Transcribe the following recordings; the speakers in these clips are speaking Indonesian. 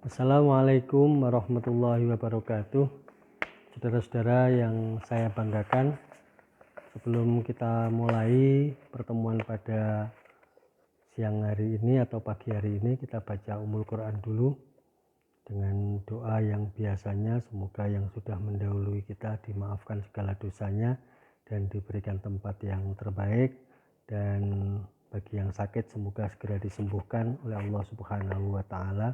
Assalamualaikum warahmatullahi wabarakatuh. Saudara-saudara yang saya banggakan, sebelum kita mulai pertemuan pada siang hari ini atau pagi hari ini, kita baca Ummul Quran dulu dengan doa yang biasanya. Semoga yang sudah mendahului kita dimaafkan segala dosanya dan diberikan tempat yang terbaik, dan bagi yang sakit semoga segera disembuhkan oleh Allah Subhanahu wa Ta'ala,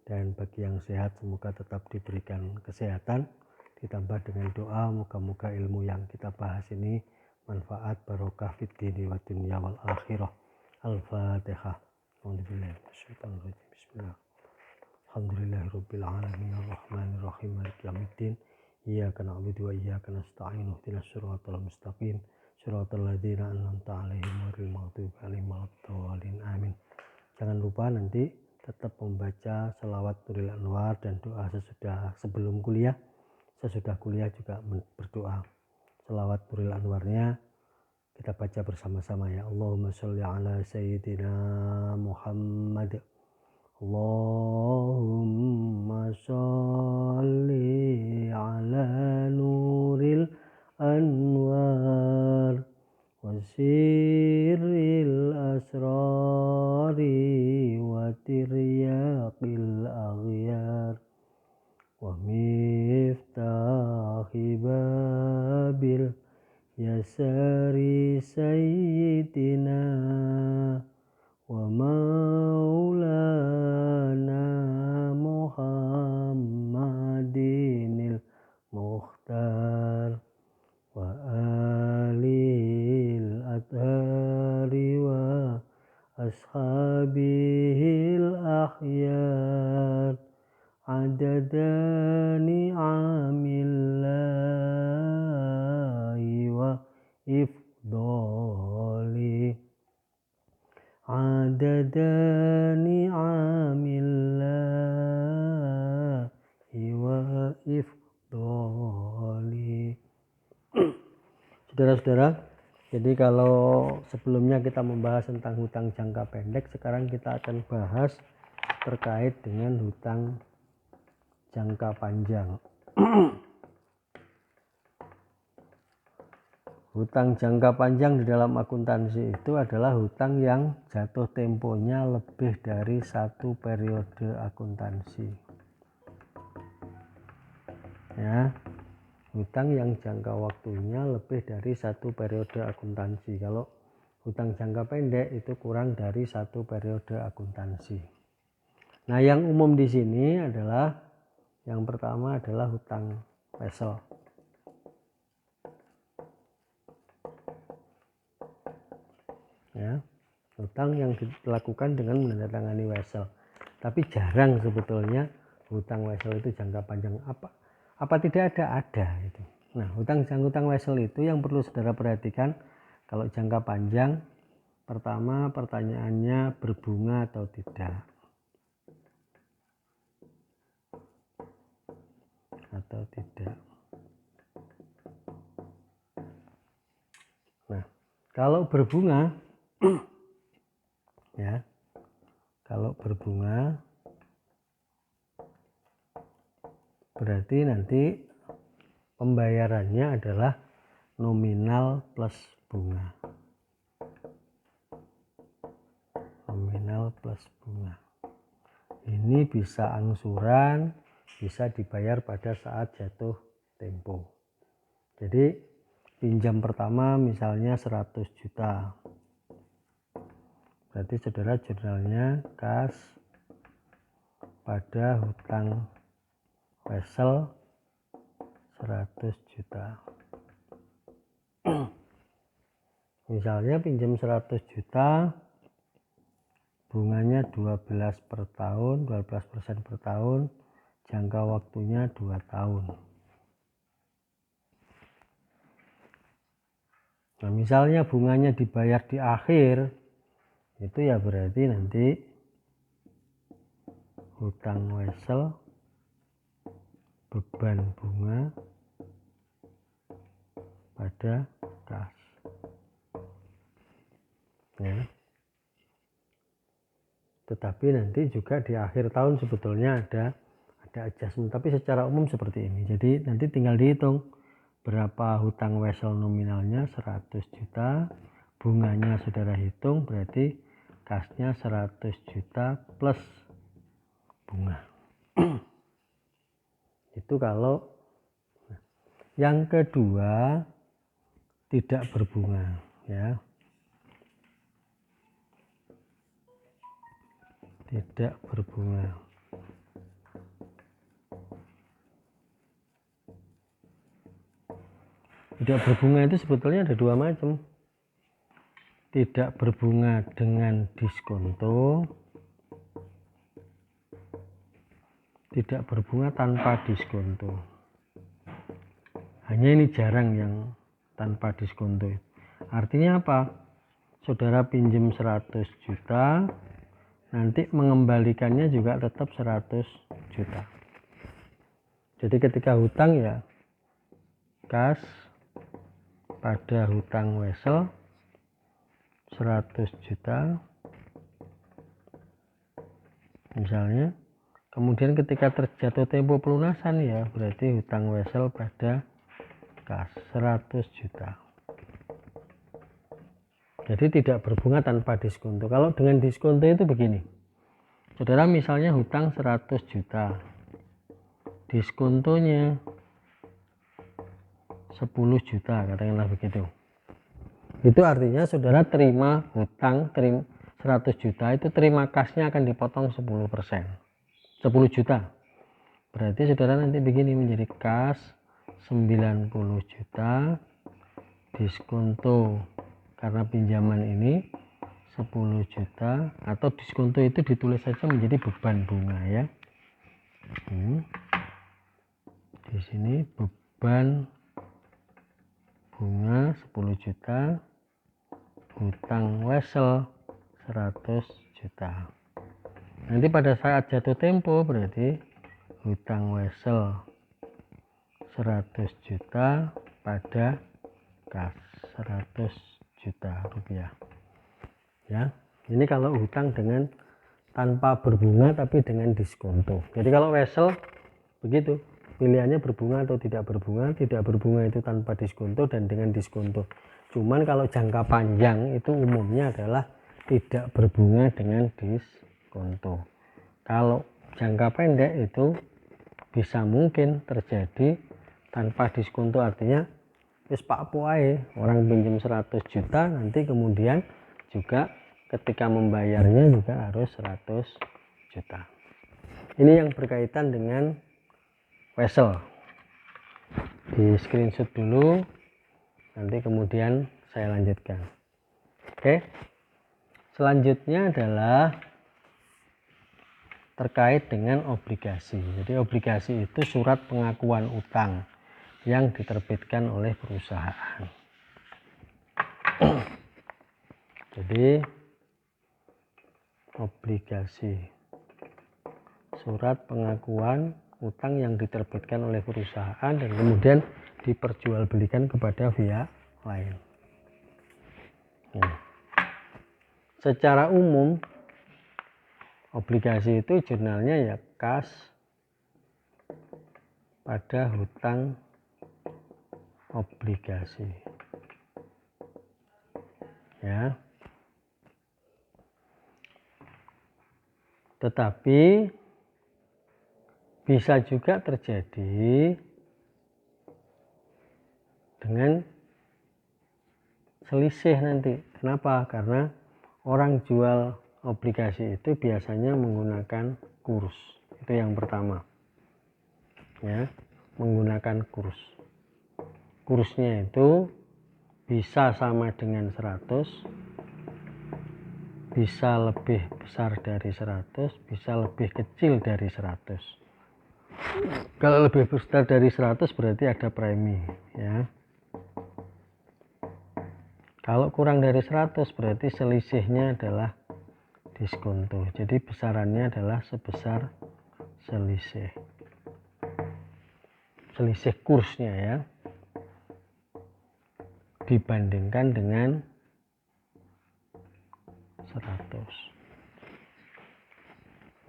dan bagi yang sehat semoga tetap diberikan kesehatan, ditambah dengan doa moga-moga ilmu yang kita bahas ini manfaat barokah fid dini wa dunya wal akhirah. Al-Fatihah. Bismillah. Alhamdulillahirabbil alamin arrahmanir rahim maliki yaumiddin iyyaka na'budu wa iyyaka nasta'in ihdinas siratal mustaqim siratal ladzina an'amta 'alaihim ghairil maghdubi 'alaihim waladdallin amin. Jangan lupa nanti tetap membaca selawat Nuril Anwar dan doa sebelum kuliah. Sesudah kuliah juga berdoa. Selawat Nuril Anwarnya kita baca bersama-sama ya. Allahumma sholli ala sayyidina Muhammad. Allahumma sholli ala Nuril Anwar wasiril asrari wa tiryaqil aghyar wa miftahi babil yasari sayyidina wa maulana Muhammadinil Mukhtar wa alil adhari wa ashabihil akhyar adada ni'amillahi wa ifdali adada ni'amillahi wa ifdali. Saudara-saudara, jadi kalau sebelumnya kita membahas tentang hutang jangka pendek, sekarang kita akan bahas terkait dengan hutang jangka panjang. Hutang jangka panjang di dalam akuntansi itu adalah hutang yang jatuh temponya lebih dari satu periode akuntansi. Ya, hutang yang jangka waktunya lebih dari satu periode akuntansi. Kalau hutang jangka pendek itu kurang dari satu periode akuntansi. Nah, yang umum di sini adalah yang pertama adalah hutang wesel. Ya, hutang yang dilakukan dengan menandatangani wesel. Tapi jarang sebetulnya hutang wesel itu jangka panjang. Apa tidak ada? Ada itu. Nah, hutang wesel itu yang perlu saudara perhatikan. Kalau jangka panjang, pertama pertanyaannya berbunga atau tidak. Atau tidak. Nah, kalau berbunga ya, kalau berbunga berarti nanti pembayarannya adalah nominal plus bunga. Nominal plus bunga. Ini bisa angsuran, bisa dibayar pada saat jatuh tempo. Jadi pinjam pertama misalnya 100 juta. Berarti saudara jurnalnya kas pada hutang wesel 100 juta. Misalnya pinjam 100 juta, bunganya 12% per tahun, jangka waktunya 2 tahun. Nah, misalnya bunganya dibayar di akhir, itu ya berarti nanti hutang wesel beban bunga pada kas. Ya. tetapi nanti juga di akhir tahun sebetulnya ada adjustment, tapi secara umum seperti ini. Jadi nanti tinggal dihitung berapa hutang wesel nominalnya 100 juta, bunganya saudara hitung, berarti kasnya 100 juta plus bunga. Itu kalau yang kedua tidak berbunga, ya. Tidak berbunga. Tidak berbunga itu sebetulnya ada dua macam. Tidak berbunga dengan diskonto, tidak berbunga tanpa diskonto. Hanya ini jarang yang tanpa diskonto. Artinya apa? Saudara pinjam 100 juta, nanti mengembalikannya juga tetap 100 juta. Jadi ketika hutang ya kas pada hutang wesel 100 juta misalnya, kemudian ketika terjatuh tempo pelunasan ya berarti hutang wesel pada kas 100 juta. Jadi tidak berbunga tanpa diskonto. Kalau dengan diskonto itu begini, saudara misalnya hutang 100 juta, diskontonya 10 juta katakanlah begitu. Itu artinya saudara terima hutang 100 juta, itu terima kasnya akan dipotong 10%, 10 juta. Berarti saudara nanti begini, menjadi kas 90 juta, diskonto karena pinjaman ini 10 juta, atau diskonto itu ditulis saja menjadi beban bunga ya. Di sini beban bunga 10 juta, hutang wesel 100 juta. Nanti pada saat jatuh tempo berarti hutang wesel 100 juta pada kas 100 juta rupiah. Ya, ini kalau hutang dengan tanpa berbunga tapi dengan diskonto. Jadi kalau wesel begitu, pilihannya berbunga atau tidak berbunga. Tidak berbunga itu tanpa diskonto dan dengan diskonto. Cuman kalau jangka panjang itu umumnya adalah tidak berbunga dengan diskonto. Kalau jangka pendek itu bisa mungkin terjadi tanpa diskonto, artinya wis pak poae, orang pinjam 100 juta nanti kemudian juga ketika membayarnya juga harus 100 juta. Ini yang berkaitan dengan wesel. Di screenshot dulu, nanti kemudian saya lanjutkan. Oke, selanjutnya adalah terkait dengan obligasi. Jadi obligasi itu surat pengakuan utang yang diterbitkan oleh perusahaan. Jadi obligasi, surat pengakuan utang yang diterbitkan oleh perusahaan dan kemudian diperjualbelikan kepada pihak lain. Secara umum obligasi itu jurnalnya ya kas pada hutang obligasi. Ya. Tetapi bisa juga terjadi dengan selisih nanti. Kenapa? Karena orang jual obligasi itu biasanya menggunakan kurs. Itu yang pertama. Ya, menggunakan kurs. Kursnya itu bisa sama dengan 100, bisa lebih besar dari 100, bisa lebih kecil dari 100. Kalau lebih besar dari 100 berarti ada premi, ya. Kalau kurang dari 100 berarti selisihnya adalah diskonto. Jadi besarannya adalah sebesar selisih kursnya ya, dibandingkan dengan 100.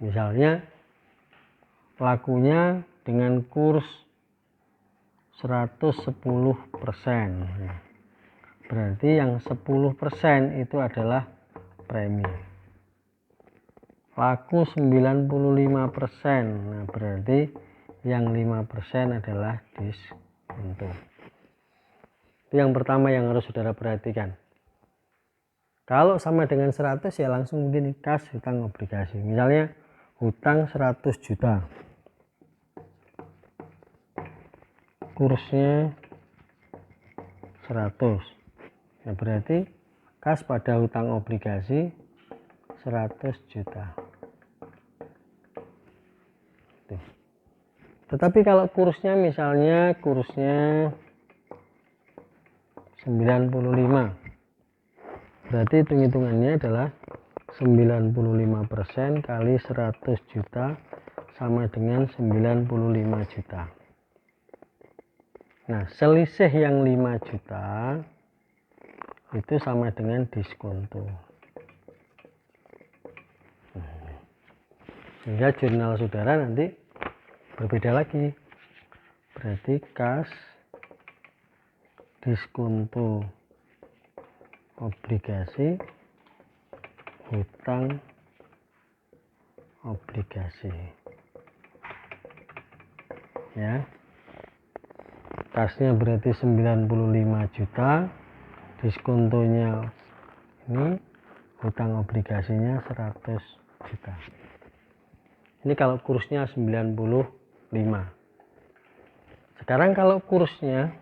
Misalnya lakunya dengan kurs 110%. Berarti yang 10% itu adalah premi. Laku 95%. Nah, berarti yang 5% adalah diskonto. Itu yang pertama yang harus saudara perhatikan. Kalau sama dengan 100 ya langsung begini, kas hutang obligasi. Misalnya hutang 100 juta. Kursnya 100. Ya berarti kas pada hutang obligasi 100 juta. Tuh. Tetapi kalau kursnya misalnya kursnya 95, berarti hitung-hitungannya adalah 95% kali 100 juta sama dengan 95 juta. Nah, selisih yang 5 juta itu sama dengan diskonto. Sehingga jurnal saudara nanti berbeda lagi. Berarti kas diskonto obligasi hutang obligasi. Ya. Kasnya berarti 95 juta, diskontonya ini hutang obligasinya 100 juta. Ini kalau kursnya 95. Sekarang kalau kursnya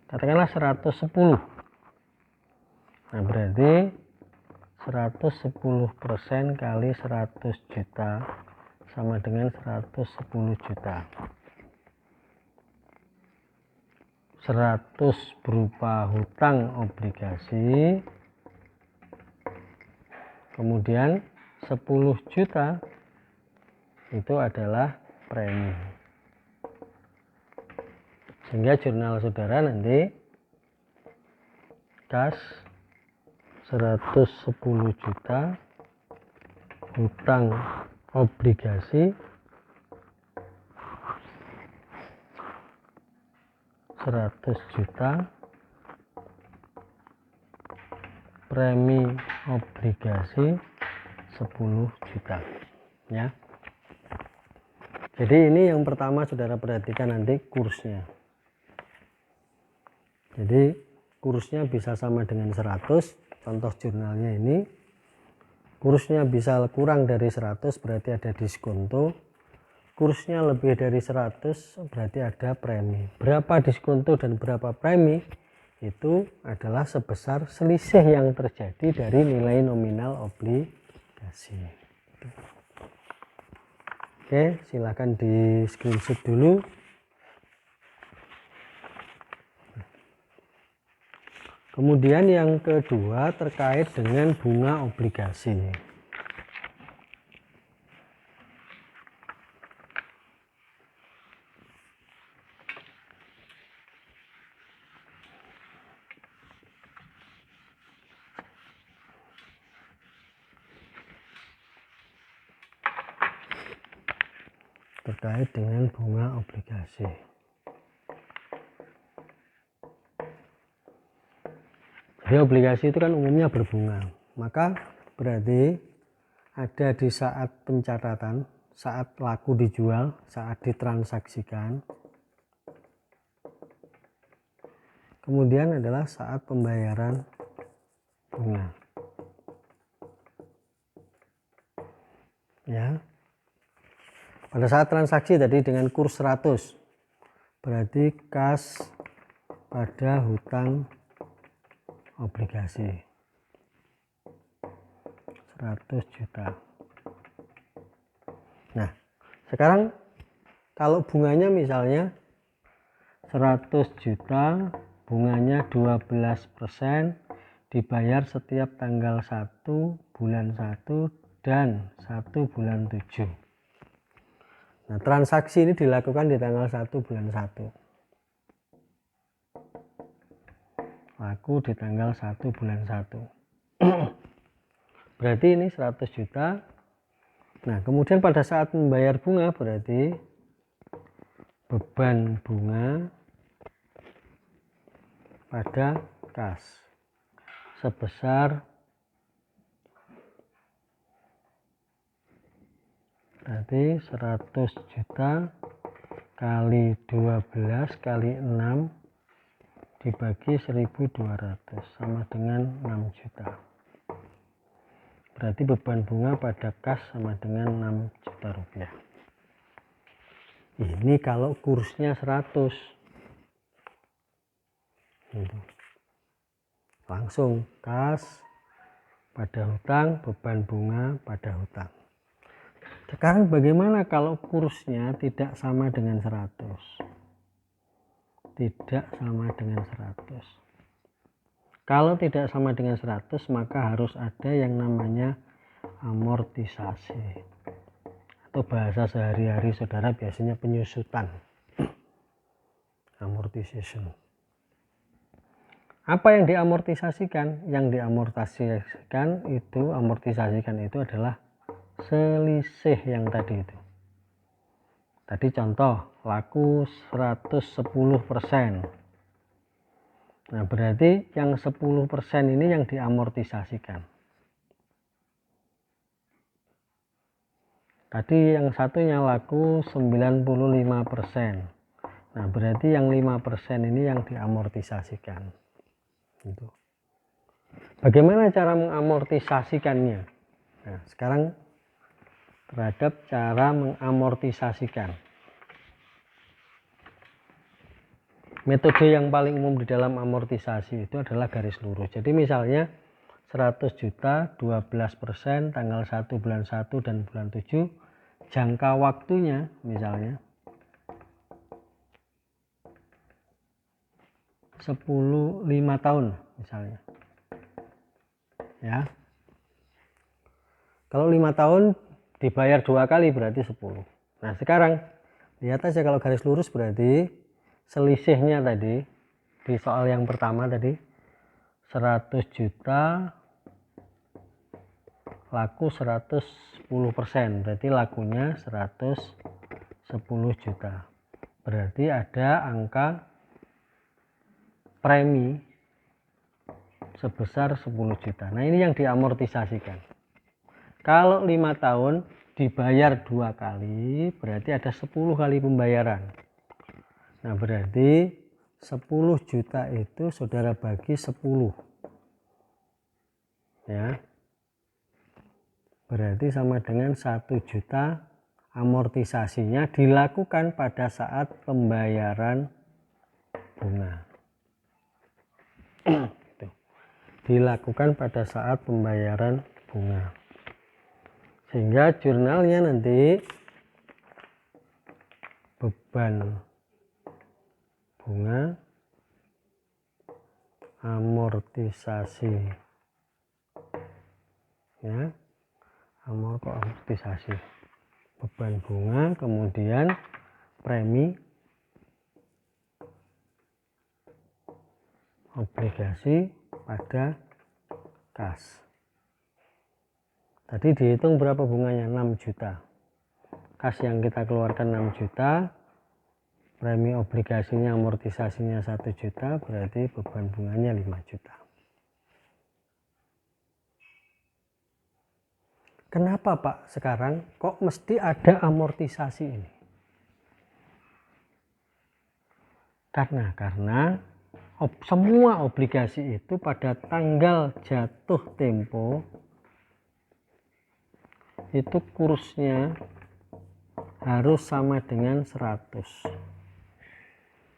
katakanlah 110. Nah, berarti 110% kali 100 juta sama dengan 110 juta. 100 berupa hutang obligasi, kemudian 10 juta itu adalah premi. Sehingga jurnal saudara nanti kas 110 juta hutang obligasi 100 juta premi obligasi 10 juta ya. Jadi ini yang pertama saudara perhatikan nanti kursnya. Jadi kursnya bisa sama dengan 100, contoh jurnalnya ini. Kursnya bisa kurang dari 100 berarti ada diskonto. Kursnya lebih dari 100 berarti ada premi. Berapa diskonto dan berapa premi itu adalah sebesar selisih yang terjadi dari nilai nominal obligasi. Oke, silakan di screenshot dulu. Kemudian yang kedua terkait dengan bunga obligasi. Terkait dengan bunga obligasi. Jadi obligasi itu kan umumnya berbunga, maka berarti ada di saat pencatatan, saat laku dijual, saat ditransaksikan, kemudian adalah saat pembayaran bunga. Ya. Pada saat transaksi tadi dengan kurs 100, berarti kas pada hutang obligasi 100 juta. Nah, sekarang kalau bunganya misalnya 100 juta, bunganya 12%, dibayar setiap tanggal 1 bulan 1 dan 1 bulan 7. Nah, transaksi ini dilakukan di tanggal 1 bulan 1. Laku di tanggal 1 bulan 1. berarti ini 100 juta. Nah, kemudian pada saat membayar bunga berarti beban bunga pada kas sebesar berarti 100 juta kali 12 kali 6 dibagi 1.200 sama dengan 6 juta. Berarti beban bunga pada kas sama dengan 6 juta rupiah. Ini kalau kursnya 100. Langsung kas pada hutang, beban bunga pada hutang. Sekarang bagaimana kalau kursnya tidak sama dengan 100? Tidak sama dengan 100. Kalau tidak sama dengan 100, maka harus ada yang namanya amortisasi. Atau bahasa sehari-hari saudara biasanya penyusutan. Amortization. Apa yang diamortisasikan? Yang diamortisasikan itu adalah selisih yang tadi itu. Tadi contoh laku 110%. Nah, berarti yang 10% ini yang diamortisasikan. Tadi yang satunya laku 95%. Nah, berarti yang 5% ini yang diamortisasikan. Gitu. Bagaimana cara mengamortisasikannya? Nah, sekarang terhadap cara mengamortisasikan. Metode yang paling umum di dalam amortisasi itu adalah garis lurus. Jadi misalnya 100 juta 12% tanggal 1 bulan 1 dan bulan 7, jangka waktunya misalnya 5 tahun misalnya. Ya. Kalau 5 tahun dibayar 2 kali berarti 10. Nah, sekarang lihat aja kalau garis lurus berarti selisihnya tadi di soal yang pertama tadi 100 juta laku 110%, berarti lakunya 110 juta. Berarti ada angka premi sebesar 10 juta. Nah, ini yang diamortisasikan. Kalau 5 tahun dibayar 2 kali, berarti ada 10 kali pembayaran. Nah, berarti 10 juta itu saudara bagi 10. Ya. Berarti sama dengan 1 juta amortisasinya dilakukan pada saat pembayaran bunga. Dilakukan pada saat pembayaran bunga. Sehingga jurnalnya nanti beban bunga amortisasi, ya, amortisasi beban bunga, kemudian premi obligasi pada kas. Tadi dihitung berapa bunganya? 6 juta. Kas yang kita keluarkan 6 juta, premi obligasinya amortisasinya 1 juta, berarti beban bunganya 5 juta. Kenapa Pak sekarang kok mesti ada amortisasi ini? Karena semua obligasi itu pada tanggal jatuh tempo itu kursnya harus sama dengan 100.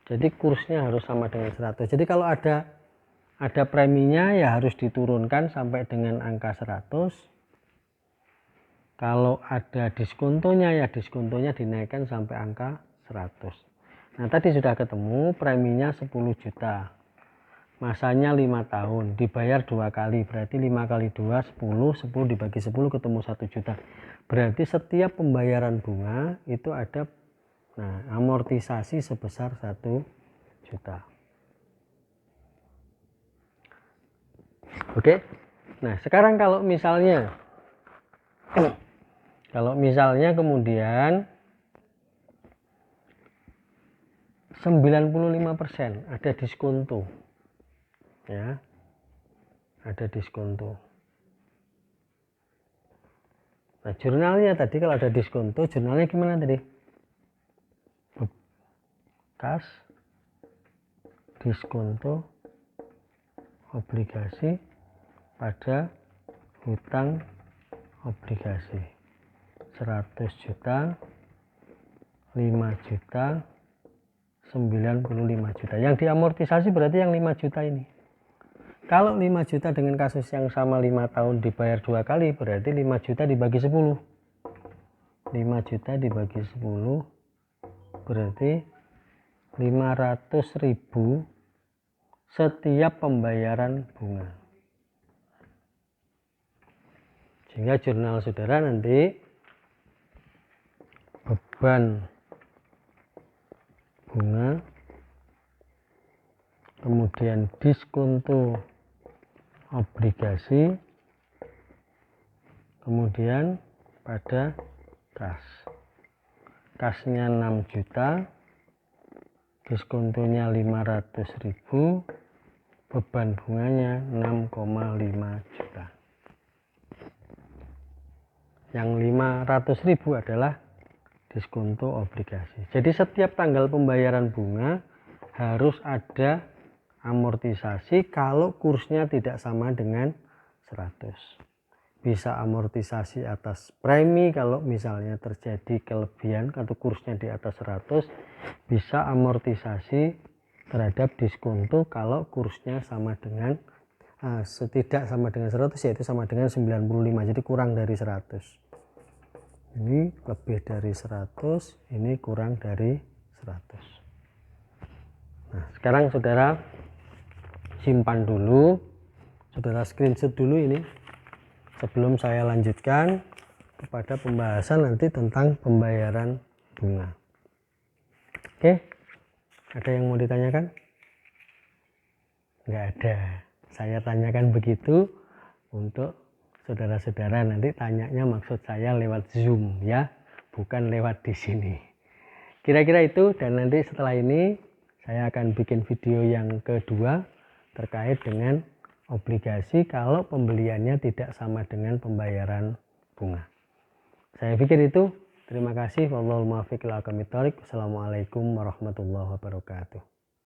Jadi kursnya harus sama dengan 100. Jadi kalau ada preminya ya harus diturunkan sampai dengan angka 100. Kalau ada diskontonya ya diskontonya dinaikkan sampai angka 100. Nah, tadi sudah ketemu preminya 10 juta. Masanya 5 tahun, dibayar 2 kali, berarti 5 kali 2 10, 10 dibagi 10 ketemu 1 juta. Berarti setiap pembayaran bunga itu ada amortisasi sebesar 1 juta. Oke, Nah, sekarang kalau misalnya kemudian 95% ada diskonto, ya, ada diskonto. Nah, jurnalnya tadi kalau ada diskonto, jurnalnya gimana tadi? Kas, diskonto, obligasi pada hutang obligasi 100 juta, 5 juta, 95 juta. Yang diamortisasi berarti yang 5 juta ini. Kalau 5 juta dengan kasus yang sama 5 tahun dibayar 2 kali, berarti 5 juta dibagi 10. 5 juta dibagi 10 berarti 500.000 setiap pembayaran bunga. Sehingga jurnal saudara nanti beban bunga, kemudian diskonto obligasi, kemudian pada kas. Kasnya 6 juta, diskontonya 500.000, beban bunganya 6,5 juta. Yang 500.000 adalah diskonto obligasi. Jadi setiap tanggal pembayaran bunga harus ada amortisasi kalau kursnya tidak sama dengan 100. Bisa amortisasi atas premi kalau misalnya terjadi kelebihan atau kursnya di atas 100. Bisa amortisasi terhadap diskonto kalau kursnya sama dengan tidak sama dengan 100, yaitu sama dengan 95, jadi kurang dari 100. Ini lebih dari 100, ini kurang dari 100. Nah, sekarang saudara simpan dulu, saudara screenshot dulu ini sebelum saya lanjutkan kepada pembahasan nanti tentang pembayaran bunga. Oke, ada yang mau ditanyakan? Nggak ada. Saya tanyakan begitu untuk saudara-saudara, nanti tanyanya maksud saya lewat Zoom ya, bukan lewat di sini. Kira-kira itu, dan nanti setelah ini saya akan bikin video yang kedua terkait dengan obligasi kalau pembeliannya tidak sama dengan pembayaran bunga. Saya pikir itu. Terima kasih. Wallahul muwaffiq ila aqwamit thoriq. Wassalamualaikum warahmatullahi wabarakatuh.